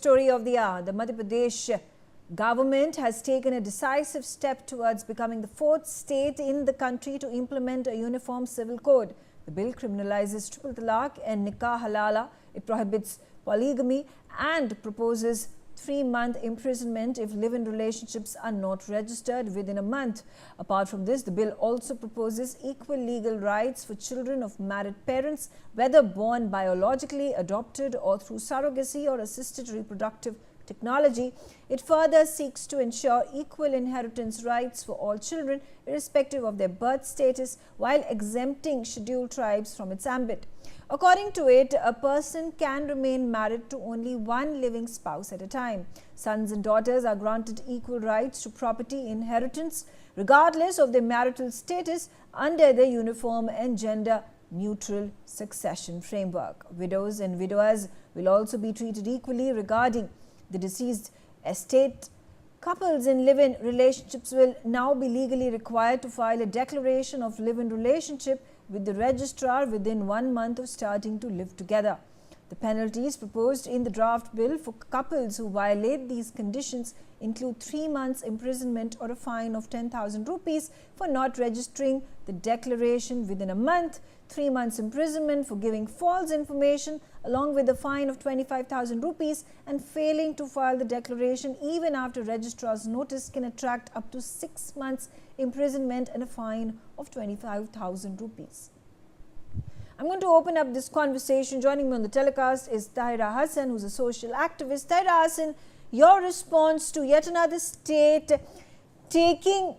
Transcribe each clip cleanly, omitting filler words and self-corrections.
story of the hour. The Madhya Pradesh government has taken a decisive step towards becoming the fourth state in the country to implement a uniform civil code. The bill criminalizes triple talaq and nikah halala. It prohibits polygamy and proposes 3-month imprisonment if live-in relationships are not registered within a month. Apart from this, the bill also proposes equal legal rights for children of married parents, whether born biologically, adopted, or through surrogacy or assisted reproductive technology. It further seeks to ensure equal inheritance rights for all children, irrespective of their birth status, while exempting scheduled tribes from its ambit. According to it, a person can remain married to only one living spouse at a time. Sons and daughters are granted equal rights to property inheritance, regardless of their marital status, under the uniform and gender-neutral succession framework. Widows and widowers will also be treated equally regarding the deceased estate. Couples in live-in relationships will now be legally required to file a declaration of live-in relationship with the registrar within 1 month of starting to live together. The penalties proposed in the draft bill for couples who violate these conditions include 3 months imprisonment or a fine of 10,000 rupees for not registering the declaration within a month, 3 months imprisonment for giving false information, along with a fine of 25,000 rupees, and failing to file the declaration even after registrar's notice can attract up to 6 months imprisonment and a fine of 25,000 rupees. I'm going to open up this conversation. Joining me on the telecast is Tahira Hassan, who's a social activist. Tahira Hassan, your response to yet another state taking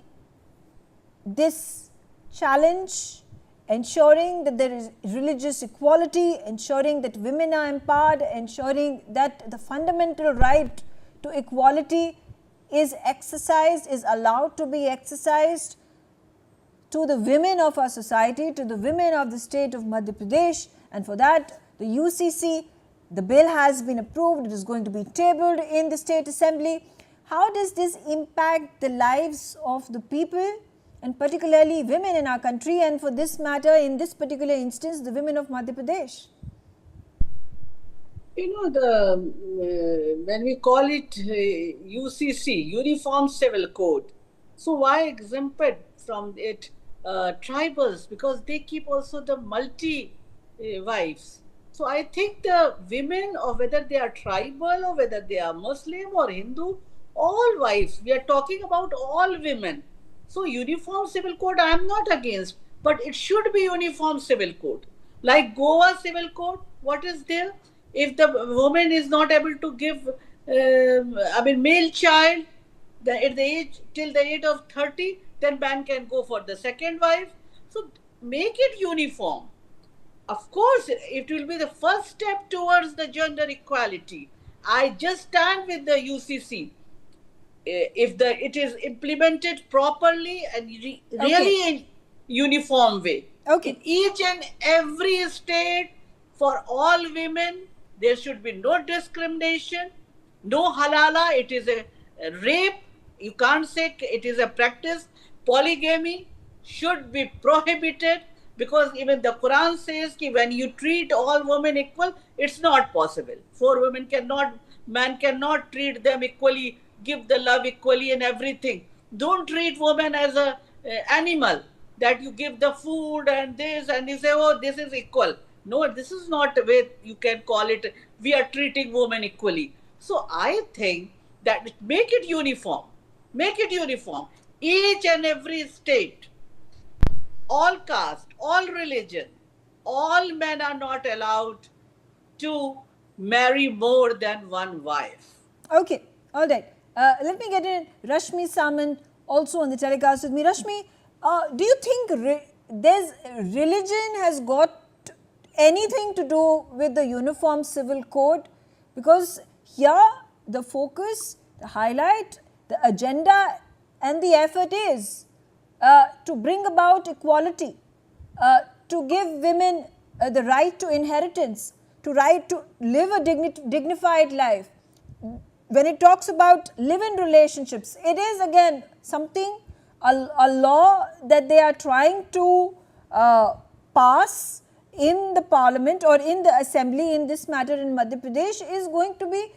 this challenge, ensuring that there is religious equality, ensuring that women are empowered, ensuring that the fundamental right to equality is exercised, is allowed to be exercised to the women of our society, to the women of the state of Madhya Pradesh. And for that, the UCC, the bill has been approved. It is going to be tabled in the state assembly. How does this impact the lives of the people, and particularly women in our country, and for this matter, in this particular instance, the women of Madhya Pradesh? You know, when we call it UCC, Uniform Civil Code, so why exempted from it tribals? Because they keep also the multi-wives. So I think the women, or whether they are tribal or whether they are Muslim or Hindu, all wives, we are talking about all women. So Uniform Civil Code I am not against, but it should be Uniform Civil Code. Like Goa Civil Code, what is there? If the woman is not able to give, male child at the age, till the age of 30, then man can go for the second wife. So make it uniform. Of course, it will be the first step towards the gender equality. I just stand with the UCC. If it is implemented properly and really in uniform way. Okay. In each and every state, for all women, there should be no discrimination, no halala. It is a rape. You can't say it is a practice. Polygamy should be prohibited, because even the Quran says that when you treat all women equal, it's not possible. Man cannot treat them equally, give the love equally and everything. Don't treat women as a animal, that you give the food and this, and you say, oh, this is equal. No, this is not the way you can call it. We are treating women equally. So I think that make it uniform. Make it uniform. Each and every state, all caste, all religion, all men are not allowed to marry more than one wife. Okay, all right. Let me get in Rashmi Samant also on the telecast with me. Rashmi, do you think religion has got anything to do with the Uniform Civil Code? Because here the focus, the highlight, the agenda and the effort is to bring about equality, to give women the right to inheritance, to right to live a dignified life. When it talks about live-in relationships, it is again something, a law that they are trying to pass in the parliament or in the assembly in this matter in Madhya Pradesh is going to be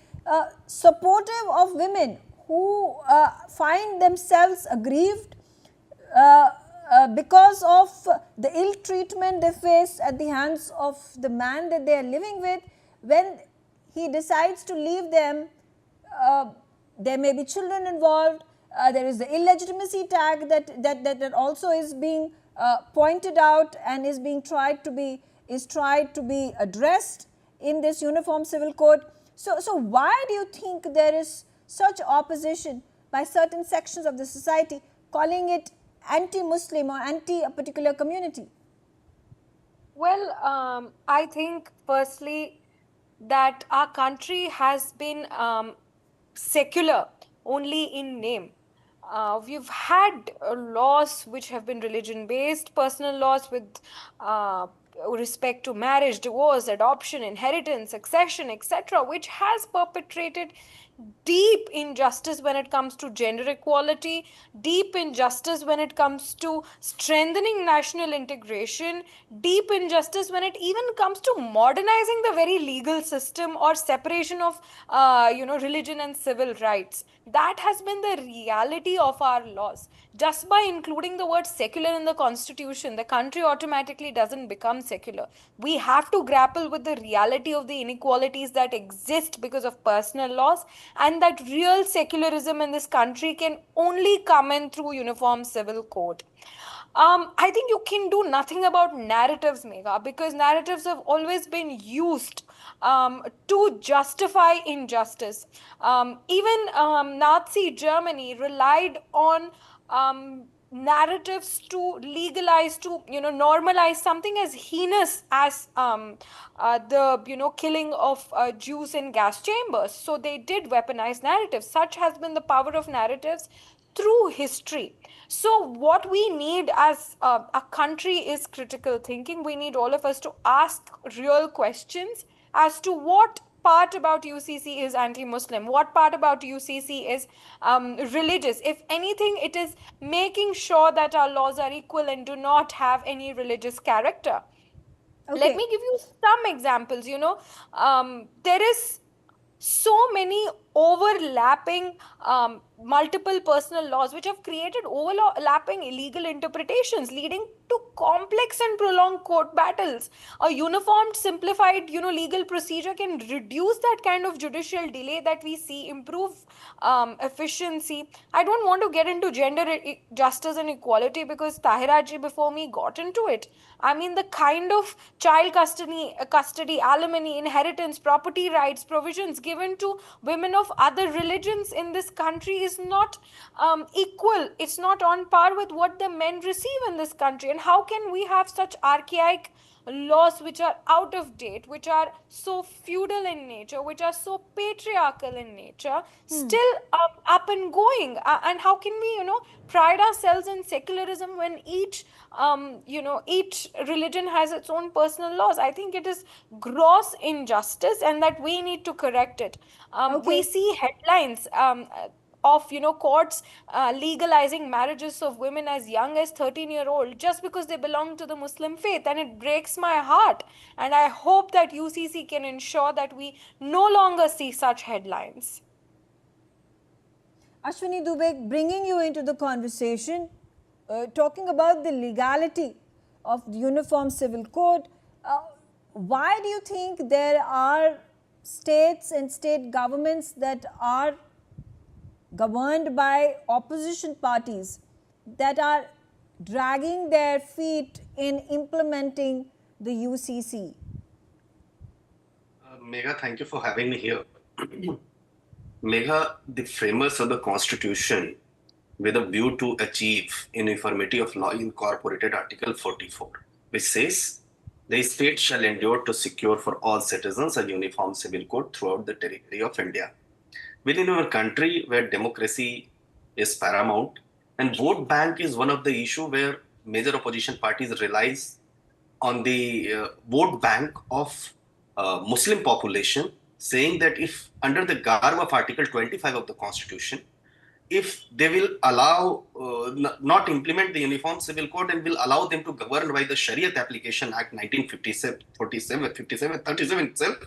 supportive of women who find themselves aggrieved because of the ill treatment they face at the hands of the man that they are living with. When he decides to leave them, there may be children involved. There is the illegitimacy tag that also is being pointed out and is being tried to be addressed in this Uniform Civil Code. So why do you think there is such opposition by certain sections of the society, calling it anti-Muslim or anti a particular community? Well, I think firstly that our country has been secular only in name. We've had laws which have been religion based, personal laws with respect to marriage, divorce, adoption, inheritance, succession, etc., which has perpetrated deep injustice when it comes to gender equality, deep injustice when it comes to strengthening national integration, deep injustice when it even comes to modernizing the very legal system or separation of religion and civil rights. That has been the reality of our laws. Just by including the word secular in the constitution, the country automatically doesn't become secular. We have to grapple with the reality of the inequalities that exist because of personal laws, and that real secularism in this country can only come in through Uniform Civil Code. I think you can do nothing about narratives, Megha, because narratives have always been used to justify injustice. Even Nazi Germany relied on narratives to legalize, to normalize something as heinous as the killing of Jews in gas chambers. So they did weaponize narratives. Such has been the power of narratives through history. So what we need as a country is critical thinking. We need all of us to ask real questions as to what part about UCC is anti-Muslim, what part about UCC is religious. If anything, it is making sure that our laws are equal and do not have any religious character. Okay. Let me give you some examples. There is so many overlapping multiple personal laws which have created overlapping illegal interpretations, leading to complex and prolonged court battles. A uniformed, simplified legal procedure can reduce that kind of judicial delay that we see, improve efficiency. I don't want to get into gender justice and equality because Tahiraji before me got into it. I mean, the kind of child custody, alimony, inheritance, property rights, provisions given to women of other religions in this country is not equal. It's not on par with what the men receive in this country. And how can we have such archaic laws which are out of date, which are so feudal in nature, which are so patriarchal in nature, still up and going? And how can we, pride ourselves in secularism when each religion has its own personal laws? I think it is gross injustice, and that we need to correct it. We see headlines of courts legalizing marriages of women as young as 13-year-old just because they belong to the Muslim faith, and it breaks my heart. And I hope that UCC can ensure that we no longer see such headlines. Ashwini Dubey, bringing you into the conversation, talking about the legality of the Uniform Civil Code, why do you think there are states and state governments that are governed by opposition parties that are dragging their feet in implementing the UCC? Megha, thank you for having me here. Megha, the framers of the Constitution, with a view to achieve uniformity of law, incorporated Article 44, which says, the state shall endure to secure for all citizens a uniform civil code throughout the territory of India. Within our country, where democracy is paramount, and vote bank is one of the issue where major opposition parties relies on the vote bank of Muslim population, saying that if under the garb of Article 25 of the Constitution, if they will allow, not implement the Uniform Civil Code and will allow them to govern by the Shariat Application Act 1957 itself,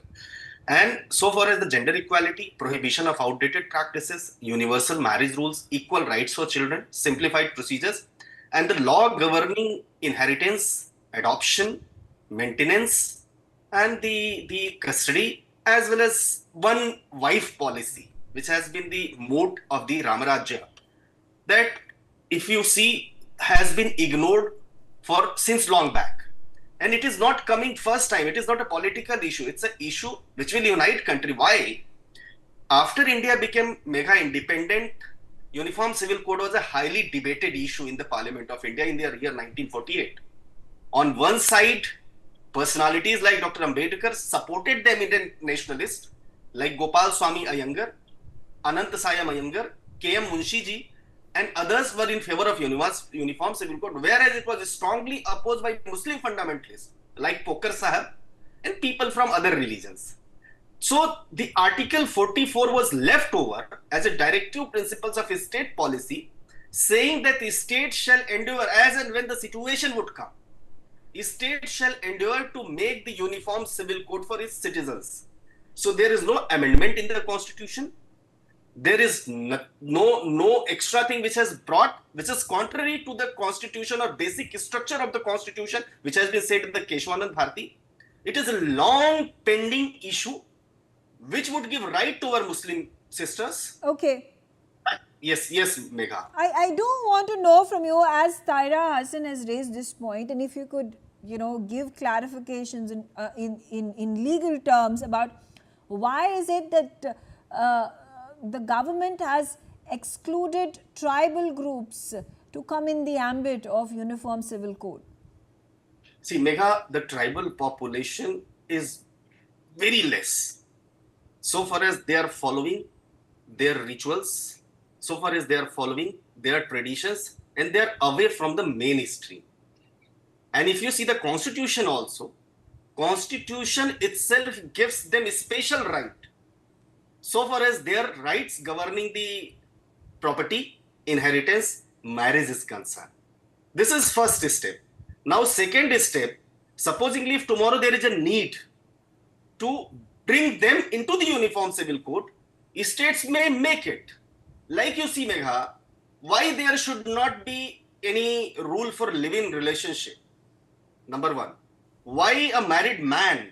And so far as the gender equality, prohibition of outdated practices, universal marriage rules, equal rights for children, simplified procedures, and the law governing inheritance, adoption, maintenance, and the custody, as well as one wife policy, which has been the moat of the Ramarajya, that if you see has been ignored for since long back. And it is not coming first time. It is not a political issue. It's an issue which will unite country. Why? After India became mega independent, Uniform Civil Code was a highly debated issue in the Parliament of India in the year 1948. On one side, personalities like Dr. Ambedkar supported the Indian nationalists like Gopal Swami Iyengar, Anant Sayam Iyengar, K.M. Munshi ji, and others were in favor of Uniform Civil Code, whereas it was strongly opposed by Muslim fundamentalists like Pokar Sahab and people from other religions. So the Article 44 was left over as a directive principles of state policy, saying that the state shall endure as and when the situation would come. The state shall endure to make the Uniform Civil Code for its citizens. So there is no amendment in the constitution. There is no extra thing which has brought, which is contrary to the constitution or basic structure of the constitution, which has been said in the Keshwanand Bharati. It is a long pending issue which would give right to our Muslim sisters. Okay. Yes, Megha. I do want to know from you, as Taira Hassan has raised this point, and if you could, give clarifications in legal terms about why is it that the government has excluded tribal groups to come in the ambit of Uniform Civil Code? See, Megha, the tribal population is very less. So far as they are following their rituals, so far as they are following their traditions, and they are away from the mainstream. And if you see the constitution also, constitution itself gives them a special right so far as their rights governing the property, inheritance, marriage is concerned. This is first step. Now second step, supposingly if tomorrow there is a need to bring them into the Uniform Civil Code, states may make it. Like you see, Megha, why there should not be any rule for live-in relationship? Number one, why a married man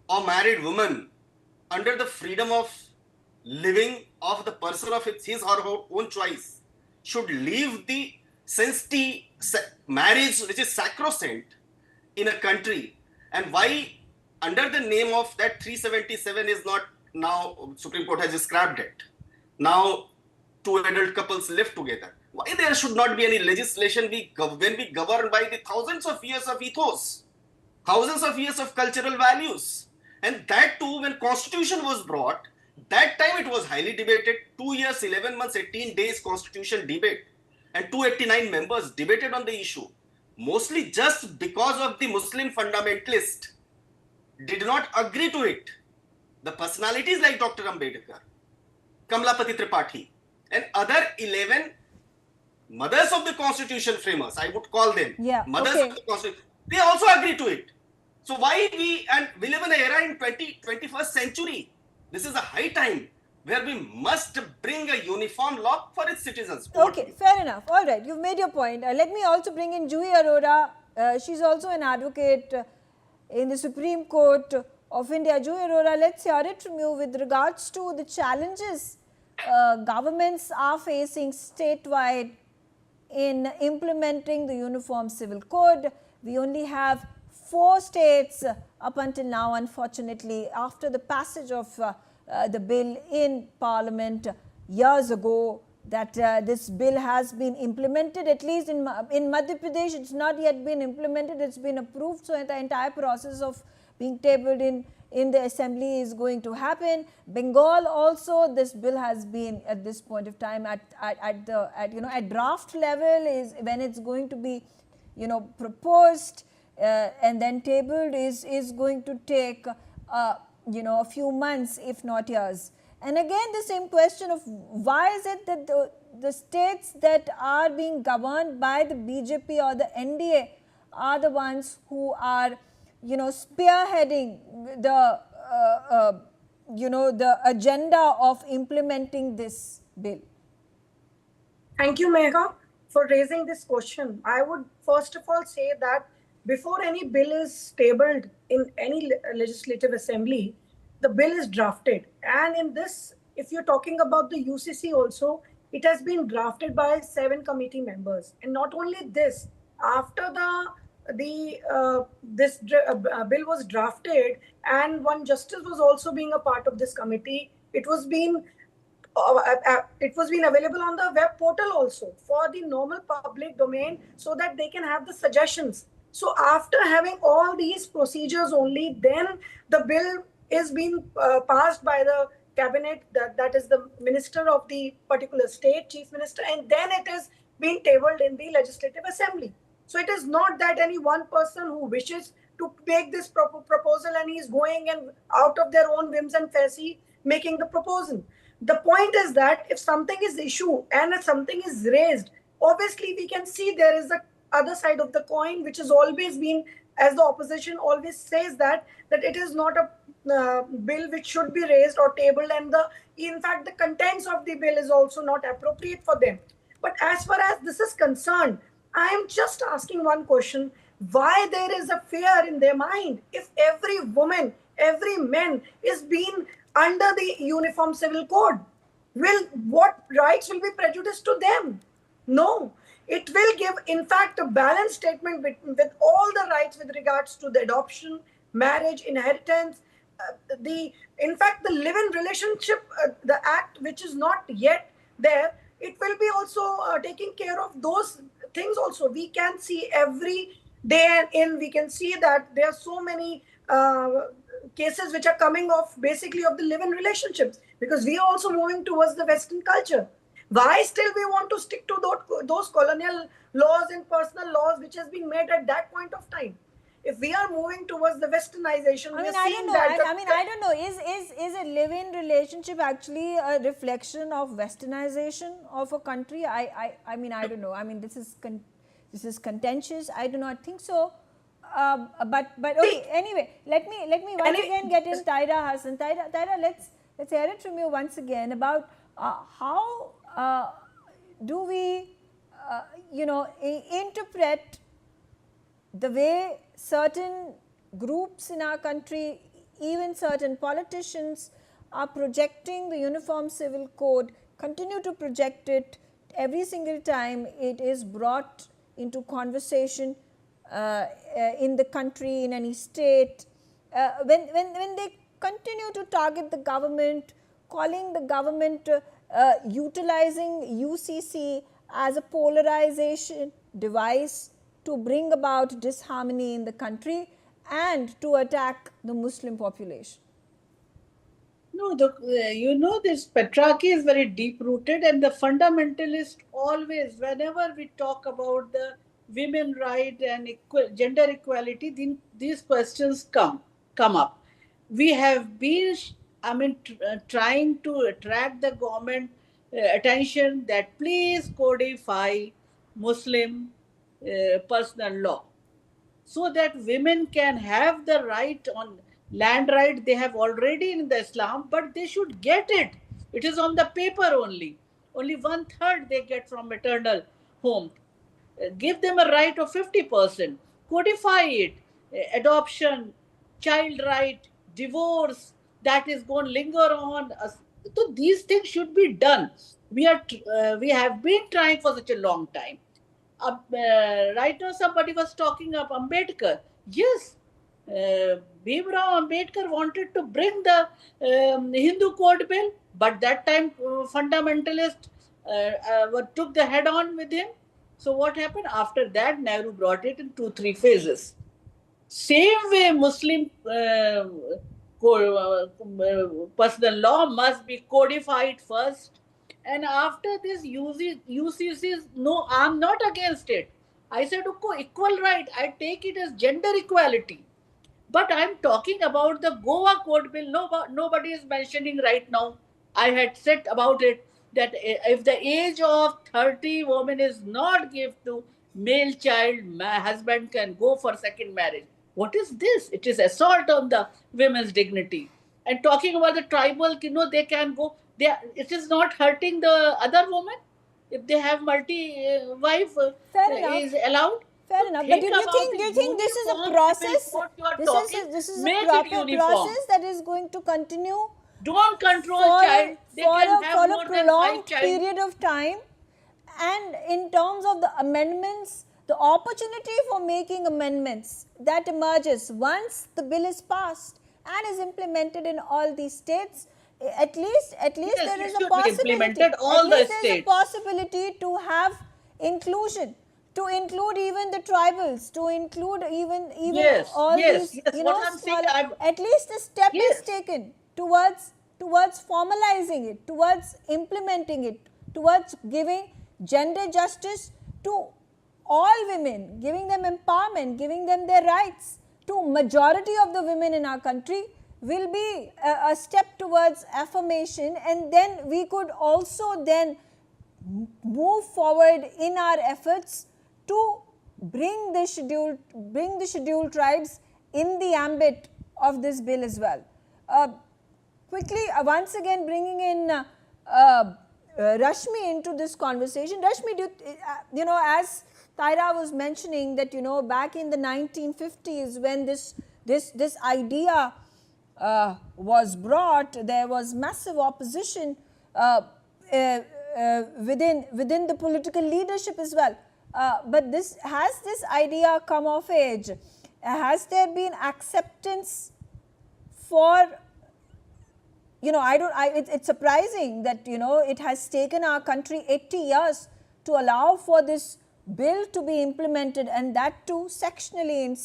or married woman under the freedom of living of the person of his or her own choice should leave the, since the marriage which is sacrosanct in a country, and why under the name of that 377 is not, now Supreme Court has scrapped it. Now two adult couples live together. Why there should not be any legislation when we govern by the thousands of years of ethos, thousands of years of cultural values? And that too, when constitution was brought, that time it was highly debated. 2 years, 11 months, 18 days constitution debate. And 289 members debated on the issue. Mostly just because of the Muslim fundamentalist did not agree to it. The personalities like Dr. Ambedkar, Kamlapati Tripathi, and other 11 mothers of the constitution framers, I would call them, mothers of the constitution, they also agree to it. So why we live in an era in 21st century. This is a high time where we must bring a uniform law for its citizens. Okay, fair enough. All right, you've made your point. Let me also bring in Juhi Arora. She's also an advocate in the Supreme Court of India. Juhi Arora, let's hear it from you with regards to the challenges governments are facing statewide in implementing the Uniform Civil Code. We only have 4 states up until now, unfortunately, after the passage of the bill in Parliament years ago, that this bill has been implemented. At least in Madhya Pradesh, it's not yet been implemented, it's been approved. So the entire process of being tabled in the assembly is going to happen. Bengal also, this bill has been at this point of time at draft level, is when it's going to be proposed and then tabled is going to take a few months, if not years. And again, the same question of why is it that the states that are being governed by the BJP or the NDA are the ones who are spearheading the the agenda of implementing this bill? Thank you, Megha, for raising this question. I would first of all say that before any bill is tabled in any legislative assembly, the bill is drafted. And in this, if you're talking about the UCC also, it has been drafted by 7 committee members. And not only this, after this bill was drafted and one justice was also being a part of this committee, it was being available on the web portal also for the normal public domain so that they can have the suggestions. So after having all these procedures only, then the bill is being passed by the cabinet, that is the minister of the particular state, chief minister, and then it is being tabled in the legislative assembly. So it is not that any one person who wishes to make this proposal and he is going and out of their own whims and fancy making the proposal. The point is that if something is issued and if something is raised, obviously we can see there is the other side of the coin, which has always been, as the opposition always says, that it is not a bill which should be raised or tabled, and in fact the contents of the bill is also not appropriate for them. But as far as this is concerned, I am just asking one question: why there is a fear in their mind? If every woman, every man is being under the Uniform Civil Code, what rights will be prejudiced to them? No, it will give, in fact, a balanced statement with all the rights with regards to the adoption, marriage, inheritance, in fact, the live-in relationship, the act which is not yet there, it will be also taking care of those things also. We can see every day we can see that there are so many cases which are coming off basically of the live-in relationships, because we are also moving towards the Western culture. Why still we want to stick to those colonial laws and personal laws which has been made at that point of time? If we are moving towards the westernization, we are seeing that. I don't know. Is a live-in relationship actually a reflection of westernization of a country? I don't know. I mean, this is contentious. I do not think so. But okay. Anyway, let me once again get in Taira Hassan. Taira, let's hear it from you once again about how do we interpret the way certain groups in our country, even certain politicians, are projecting the Uniform Civil Code, continue to project it every single time it is brought into conversation in the country, in any state, when they continue to target the government, calling the government, utilizing UCC as a polarization device to bring about disharmony in the country and to attack the Muslim population. No, this patriarchy is very deep rooted, and the fundamentalist always, whenever we talk about the women right and gender equality, these questions come up. We have been, trying to attract the government attention that please codify Muslim personal law, so that women can have the right on land right they have already in the Islam, but they should get it. It is on the paper only. Only 1/3 they get from maternal home. Give them a right of 50%. Codify it. Adoption, child right, divorce, that is going to linger on. So these things should be done. We have been trying for such a long time. Right now somebody was talking of Ambedkar. Yes, Bhimrao Ambedkar wanted to bring the Hindu Code Bill, but that time fundamentalists took the head on with him. So what happened? After that, Nehru brought it in 2-3 phases. Same way, Muslim personal law must be codified first. And after this, UCC, no, I'm not against it. I said, equal right. I take it as gender equality. But I'm talking about the Goa Code Bill. Nobody is mentioning right now. I had said about it that if the age of 30 woman is not given to male child, my husband can go for second marriage. What is this? It is assault on the women's dignity. And talking about the tribal, they can go. It is not hurting the other woman if they have multi-wife Fair enough. is allowed. Fair So enough. But think do you about think the this is a uniform civil process? code you are talking. This is a Make it proper uniform. process that is going to continue Don't control for child. They can have for a more than 5 prolonged child. period of time. And in terms of the amendments, the opportunity for making amendments that emerges once the bill is passed and is implemented in all these states, at least Yes, there it is a should be possibility. implemented all the There is a states. possibility to have inclusion, to include even the tribals, to include even Yes, all yes, these, yes. What I'm saying, smaller. At least a step is Yes. taken towards formalizing it, towards implementing it, towards giving gender justice to all women, giving them empowerment, giving them their rights to majority of the women in our country will be a step towards affirmation, and then we could also then move forward in our efforts to bring the scheduled tribes in the ambit of this bill as well. Quickly, once again bringing in Rashmi into this conversation. Rashmi, as Taira was mentioning that, back in the 1950s when this idea was brought, there was massive opposition within the political leadership as well. But has this idea come of age? Has there been acceptance for, it's surprising that, it has taken our country 80 years to allow for this bill to be implemented, and that too sectionally in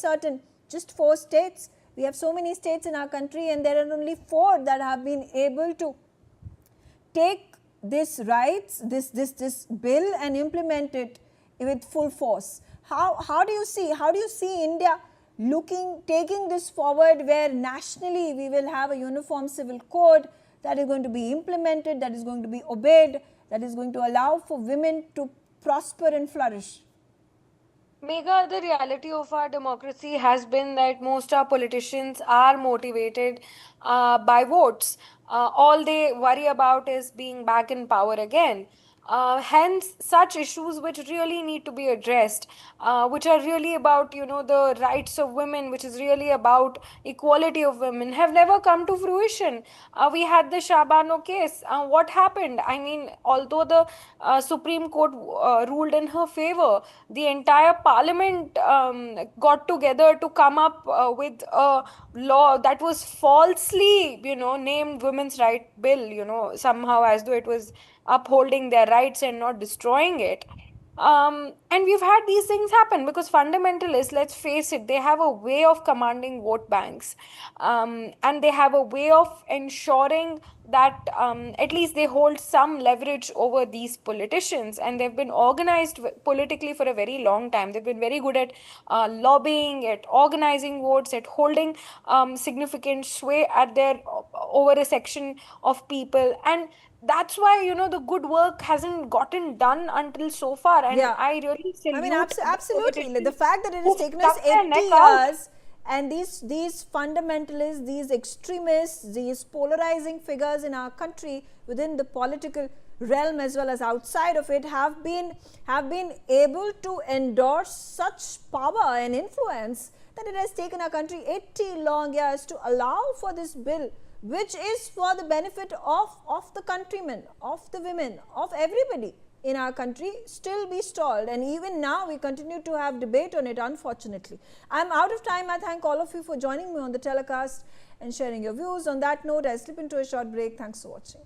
just 4 states. We have so many states in our country, and there are only 4 that have been able to take this bill and implement it with full force. How do you see India taking this forward, where nationally we will have a uniform civil code that is going to be implemented, that is going to be obeyed, that is going to allow for women to prosper and flourish? Megha, the reality of our democracy has been that most our politicians are motivated by votes. All they worry about is being back in power again. Hence, such issues which really need to be addressed, which are really about, the rights of women, which is really about equality of women, have never come to fruition. We had the Shabano case. What happened? I mean, although the Supreme Court ruled in her favor, the entire parliament got together to come up with a law that was falsely, named Women's Right Bill, somehow as though it was upholding their rights and not destroying it. And we've had these things happen because fundamentalists, let's face it, they have a way of commanding vote banks, and they have a way of ensuring that at least they hold some leverage over these politicians, and they've been organized politically for a very long time. They've been very good at lobbying, at organizing votes, at holding significant sway at over a section of people, and that's why the good work hasn't gotten done until so far. And Yeah. I really salute I mean, absolutely. The politicians fact that it has who've taken us stuck their 80 neck out. years, and these fundamentalists, these extremists, these polarizing figures in our country within the political realm as well as outside of it have been able to endorse such power and influence that it has taken our country 80 long years to allow for this bill, which is for the benefit of the countrymen, of the women, of everybody in our country, still be stalled. And even now we continue to have debate on it, unfortunately. I'm out of time. I thank all of you for joining me on the telecast and sharing your views. On that note, I slip into a short break. Thanks for watching.